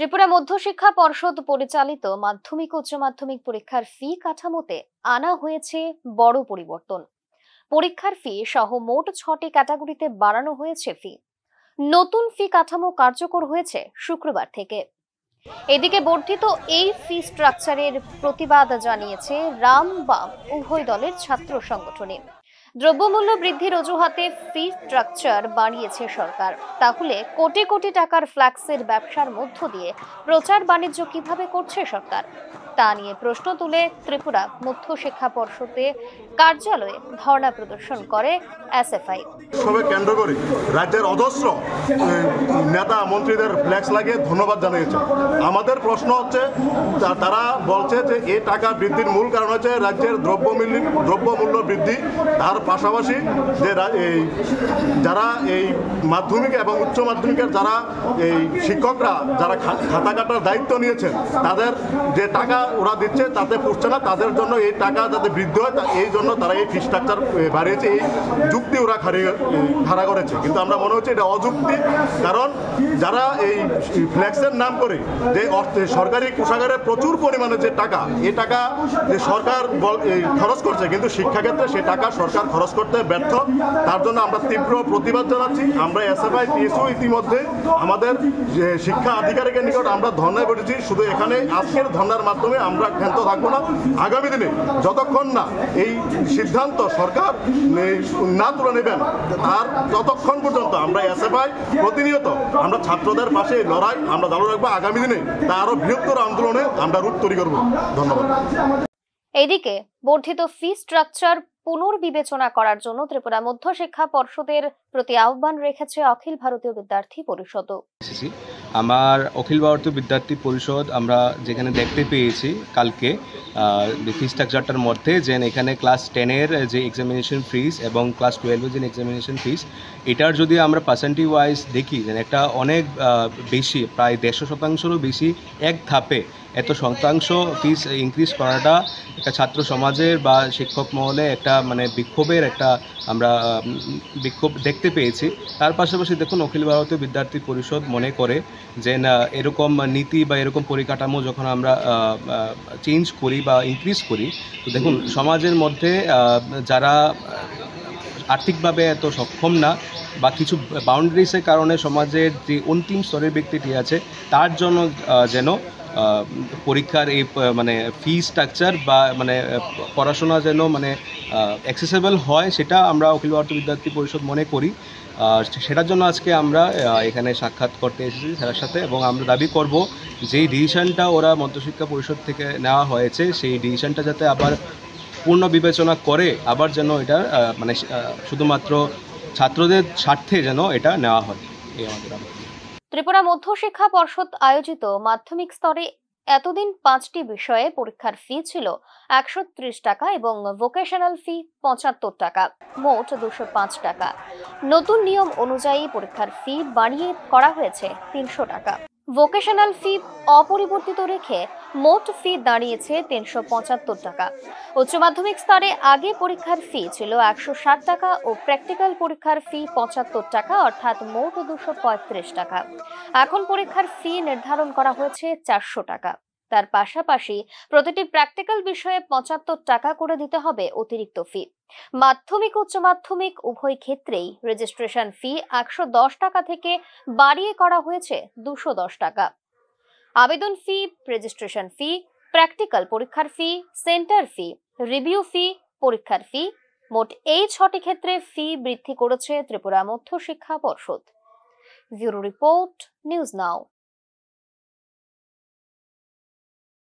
ত্রিপুরা মধ্যশিক্ষা পর্ষদ পরিচালিত মাধ্যমিক ও উচ্চ মাধ্যমিক পরীক্ষার ফি কাঠামোতে আনা হয়েছে বড় পরিবর্তন। পরীক্ষার ফি সহ মোট 6টি ক্যাটাগরিতে বাড়ানো হয়েছে ফি। নতুন ফি কাঠামো কার্যকর হয়েছে শুক্রবার থেকে। এদিকে বর্ধিত এই ফি স্ট্রাকচারের প্রতিবাদ জানিয়েছে রাম বাম উভয় দলের ছাত্র সংগঠনে। দ্রব্যমূল্য বৃদ্ধির অজুহাতে ফি স্ট্রাকচার বাড়িয়েছে সরকার, তাহলে কোটি কোটি টাকার ফ্ল্যাক্সের ব্যবসার মধ্য দিয়ে প্রচার বাণিজ্য কিভাবে করছে সরকার, তা নিয়ে প্রশ্ন তুলে ত্রিপুরা মধ্যশিক্ষা পর্ষদে কার্যালয়ে ধর্ণা প্রদর্শন করে এসএফআই। সবে কেন্দ্র করে রাজ্যের অজস্র নেতা মন্ত্রীদের ফ্ল্যাক্স লাগিয়ে ধন্যবাদ জানিয়েছে। আমাদের প্রশ্ন হচ্ছে, তারা বলছে যে এই টাকা বৃদ্ধির মূল কারণ হচ্ছে রাজ্যের দ্রব্যমূল্য বৃদ্ধি। তার পাশাপাশি যে যারা এই মাধ্যমিক এবং উচ্চ মাধ্যমিকের যারা এই শিক্ষকরা যারা খাতা কাটার দায়িত্ব নিয়েছেন, তাদের যে টাকা ওরা দিচ্ছে তাতে পুষছে না, তাদের জন্য এই টাকা যাতে বৃদ্ধি হয় এই জন্য তারা এই ফি স্ট্রাকচার বাড়িয়েছে। এই যুক্তি ওরা খাড়া করেছে, কিন্তু আমরা মনে হচ্ছে এটা অযুক্তি। কারণ যারা এই ফ্ল্যাক্সের নাম করে যে সরকারি কোষাগারে প্রচুর পরিমাণে যে টাকা, এই টাকা যে সরকার খরচ করছে, কিন্তু শিক্ষাক্ষেত্রে সেই টাকা সরকার খরচ করতে ব্যর্থ। তার জন্য আমরা তীব্র প্রতিবাদ জানাচ্ছি। আমরা এসএফআই টিএসইউ ইতিমধ্যে আমাদের যে শিক্ষা আধিকারিকের নিকট আমরা ধর্নায় বসেছি। শুধু এখানে আজকের ধর্নার মাধ্যমে আমরা ক্ষান্ত থাকবো না। আগামী দিনে যতক্ষণ না এই সিদ্ধান্ত সরকার না তুলে নেবেন, আর ততক্ষণ পর্যন্ত আমরা এসএফআই প্রতিনিয়ত আমরা ছাত্রদের পাশে লড়াই আমরা চালু রাখবো। আগামী দিনে তা আরো বৃহত্তর আন্দোলনে আমরা রূপ তৈরি করব। ধন্যবাদ। এদিকে বর্ধিত ফি স্ট্রাকচার পুনর্বিবেচনা করার জন্য ত্রিপুরা মধ্যশিক্ষা পর্ষদের প্রতি আহ্বান রেখেছে অখিল ভারতীয় বিদ্যার্থী পরিষদ। আমার অখিল ভারতীয় বিদ্যার্থী পরিষদ আমরা যেখানে দেখতে পেয়েছি কালকে ফি স্ট্রাকচারটার মধ্যে, যে এখানে ক্লাস 10-এর যে এক্সামিনেশন ফিস এবং ক্লাস 12-এর যে এক্সামিনেশন ফিস, এটার যদি আমরা পার্সেন্টেজ ওয়াইজ দেখি, যে একটা অনেক বেশি, প্রায় 150% বেশি এক ধাপে এত শতাংশ ফিস ইনক্রিজ করাটা একটা ছাত্র সমাজের বা শিক্ষক মহলে একটা বিক্ষোভের একটা আমরা বিক্ষোভ দেখতে পেয়েছি। তার পাশাপাশি দেখুন, অখিল ভারতীয় বিদ্যার্থী পরিষদ মনে করে যে না, এরকম নীতি বা এরকম পরিকাঠামো যখন আমরা চেঞ্জ করি বা ইনক্রিজ করি, তো দেখুন সমাজের মধ্যে যারা আর্থিকভাবে এত সক্ষম না বা কিছু বাউন্ডারিসের কারণে সমাজের যে অন্তিম স্তরের ব্যক্তিটি আছে, তার জন্য যেন পরীক্ষার এই ফি স্ট্রাকচার বা পড়াশোনা যেন অ্যাক্সেসেবল হয়, সেটা আমরা অখিল ভারতীয় বিদ্যার্থী পরিষদ মনে করি। সেটার জন্য আজকে আমরা এখানে সাক্ষাৎ করতে এসেছি স্যারের সাথে, এবং আমরা দাবি করব যেই ডিসিশনটা ওরা মধ্যশিক্ষা পরিষদ থেকে নেওয়া হয়েছে, সেই ডিসিশনটা যাতে আবার পূর্ণ বিবেচনা করে, আবার যেন এটা শুধুমাত্র ছাত্রদের স্বার্থে যেন এটা নেওয়া হয়। এই আমাদের ত্রিপুরা মধ্যশিক্ষা পর্ষদ আয়োজিত মাধ্যমিক স্তরে এতদিন 5টি বিষয়ে পরীক্ষার ফি ছিল 130 টাকা এবং ভোকেশনাল ফি 75 টাকা, মোট 205 টাকা। নতুন নিয়ম অনুযায়ী পরীক্ষার ফি বাড়িয়ে করা হয়েছে 300 টাকা। ভোকেশনাল ফি অপরিবর্তিত রেখে মোট ফি দাঁড়িয়েছে 375 টাকা। উচ্চ মাধ্যমিক স্তরে আগে পরীক্ষার ফি ছিল 160 টাকা ও প্র্যাকটিক্যাল পরীক্ষার ফি 75 টাকা, অর্থাৎ মোট 235 টাকা। এখন পরীক্ষার ফি নির্ধারণ করা হয়েছে 400 টাকা। তার পাশাপাশি প্রতিটি প্র্যাকটিক্যাল বিষয়ে 75 টাকা করে দিতে হবে অতিরিক্ত ফি। মাধ্যমিক উচ্চ মাধ্যমিক উভয় ক্ষেত্রেই রেজিস্ট্রেশন ফি 110 টাকা থেকে বাড়িয়ে করা হয়েছে 210 টাকা। আবেদন ফি, রেজিস্ট্রেশন ফি, প্র্যাকটিক্যাল পরীক্ষার ফি, সেন্টার ফি, রিভিউ ফি, পরীক্ষার ফি, মোট এই 6টি ক্ষেত্রে ফি বৃদ্ধি করেছে ত্রিপুরা মধ্যশিক্ষা পর্ষদ। Bureau report, news now.